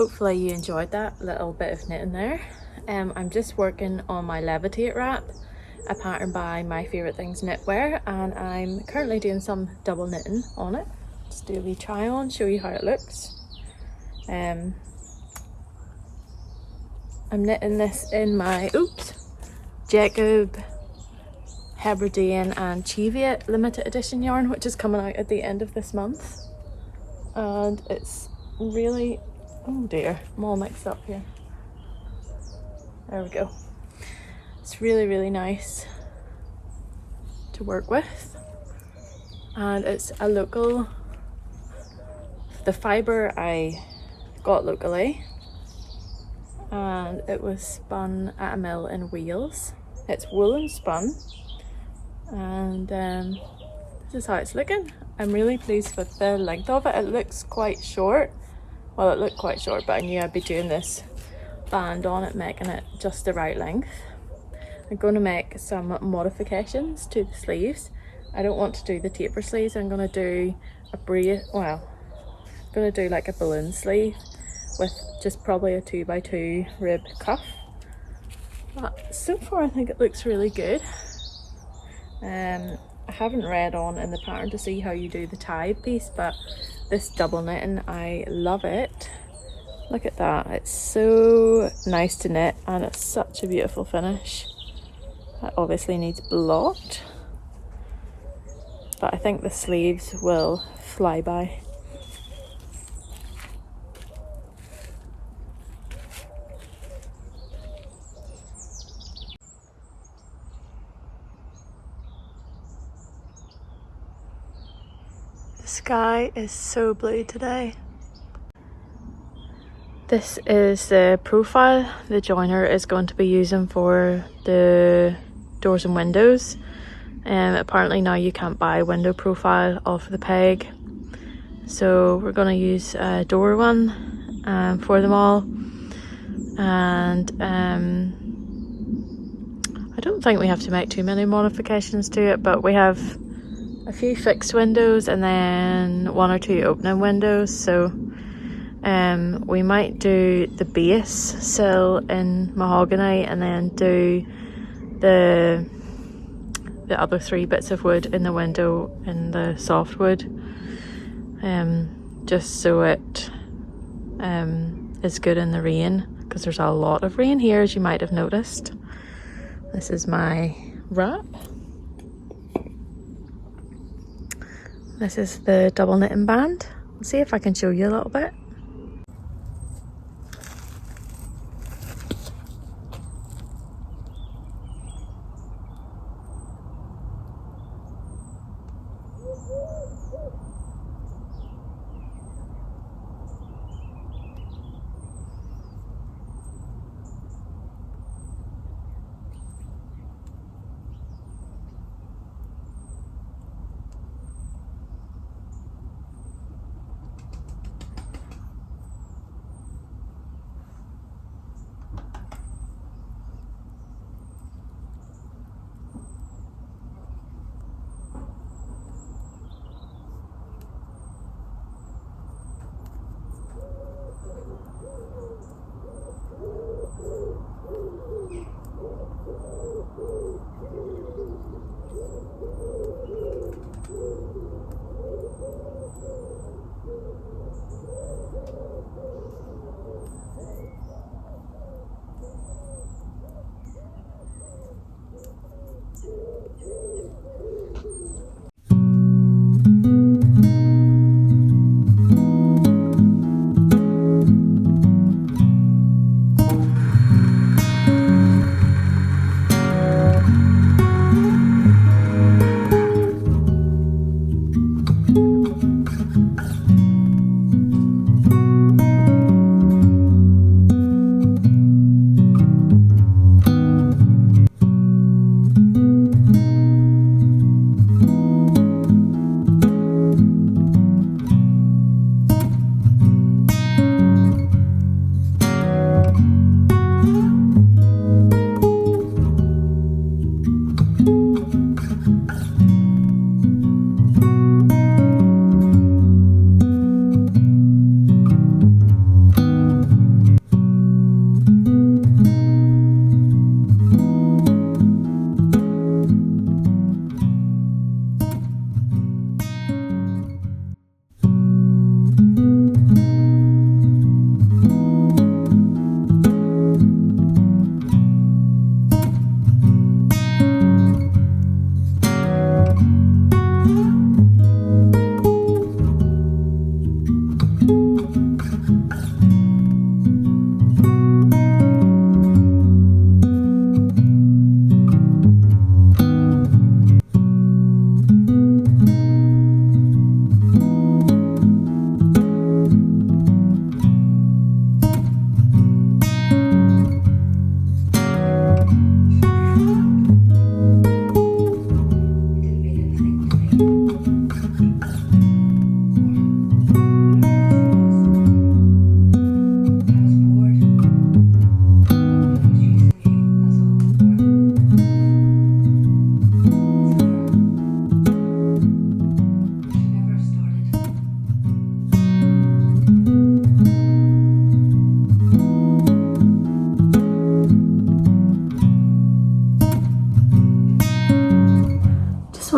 hopefully you enjoyed that little bit of knitting there. I'm just working on my Levitate wrap, a pattern by My Favourite Things Knitwear, and I'm currently doing some double knitting on it. Just do a wee try on, show you how it looks. I'm knitting this in my Jacob, Hebridean and Cheviot limited edition yarn, which is coming out at the end of this month. And it's really, oh dear, I'm all mixed up here. There we go. It's really nice to work with. And it's a local, the fibre I got locally, and it was spun at a mill in Wales. It's woolen spun, and this is how it's looking. I'm really pleased with the length of it. It looks quite short. Well, it looked quite short, but I knew I'd be doing this band on it, making it just the right length. I'm going to make some modifications to the sleeves. I don't want to do the taper sleeves. I'm going to do a I'm going to do like a balloon sleeve with just probably a 2x2 rib cuff. But so far I think it looks really good. I haven't read on in the pattern to see how you do the tie piece, but this double knitting, I love it. Look at that, it's so nice to knit and it's such a beautiful finish. That obviously needs blocked, but I think the sleeves will fly by. The sky is so blue today. This is the profile the joiner is going to be using for the doors and windows. Apparently now you can't buy window profile off the peg, so we're going to use a door one for them all. And I don't think we have to make too many modifications to it, but we have a few fixed windows and then 1 or 2 opening windows, so we might do the base sill in mahogany and then do the other 3 bits of wood in the window in the softwood, just so it is good in the rain, because there's a lot of rain here, as you might have noticed. This is my wrap. This is the double knitting band. Let's see if I can show you a little bit.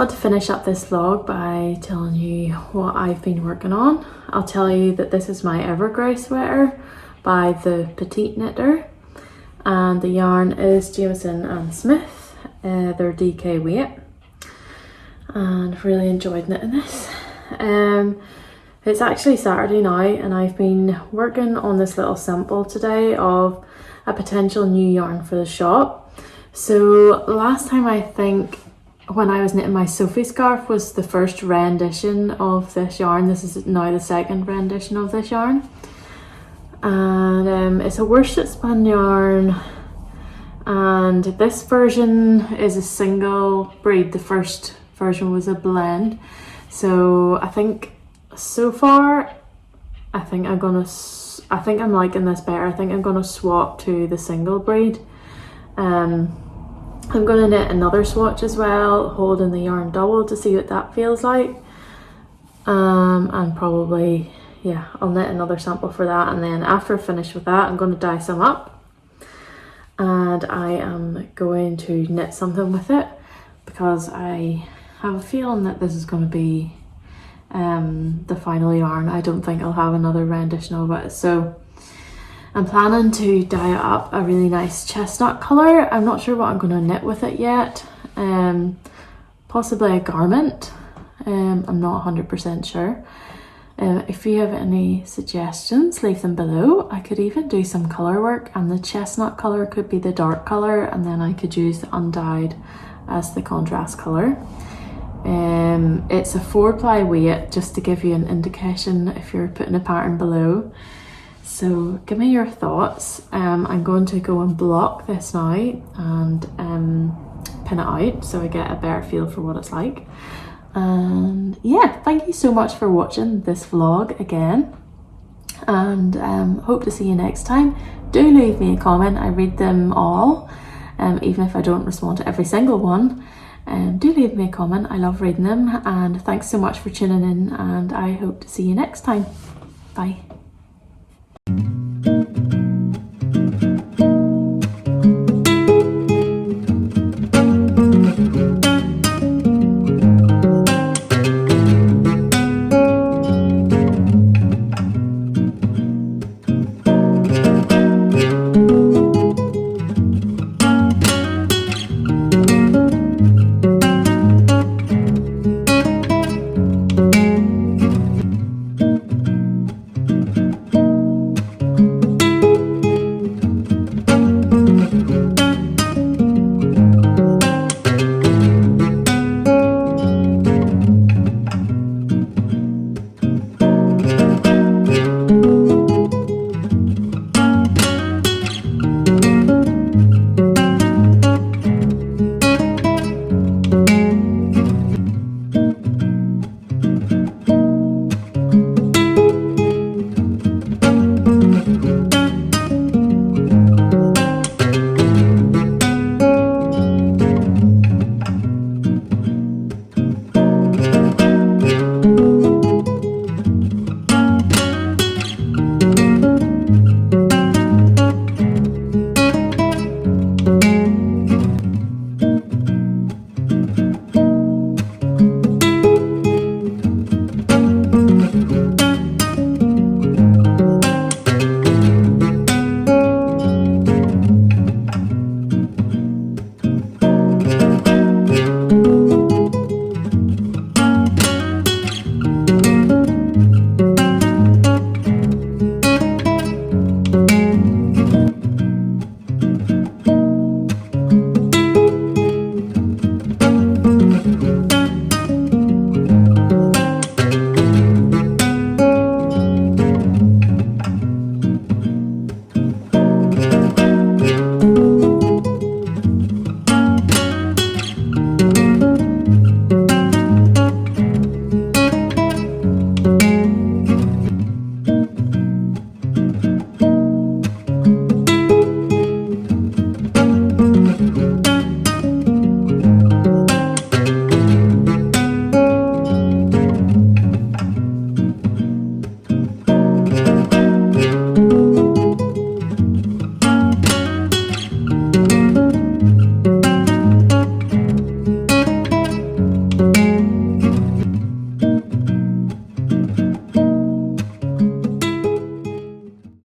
want to finish up this vlog by telling you what I've been working on. I'll tell you that this is my Evergrey sweater by the Petite Knitter, and the yarn is Jameson and Smith, their DK weight, and I've really enjoyed knitting this. It's actually Saturday now, and I've been working on this little sample today of a potential new yarn for the shop. So last time, I think when I was knitting my Sophie scarf, was the first rendition of this yarn. This is now the second rendition of this yarn, and it's a worsted spun yarn, and this version is a single breed. The first version was a blend. So I think so far, I think I'm liking this better. I think I'm gonna swap to the single breed. I'm going to knit another swatch as well, holding the yarn double to see what that feels like. And probably, yeah, I'll knit another sample for that, and then after I finish with that, I'm going to dye some up. And I am going to knit something with it, because I have a feeling that this is going to be the final yarn. I don't think I'll have another rendition of it. So I'm planning to dye up a really nice chestnut colour. I'm not sure what I'm going to knit with it yet. Possibly a garment. I'm not 100% sure. If you have any suggestions, leave them below. I could even do some colour work, and the chestnut colour could be the dark colour, and then I could use the undyed as the contrast colour. It's a 4-ply weight, just to give you an indication if you're putting a pattern below. So give me your thoughts. I'm going to go and block this now and pin it out so I get a better feel for what it's like. And yeah, thank you so much for watching this vlog again, and hope to see you next time. Do leave me a comment. I read them all, even if I don't respond to every single one. Do leave me a comment. I love reading them, and thanks so much for tuning in, and I hope to see you next time. Bye.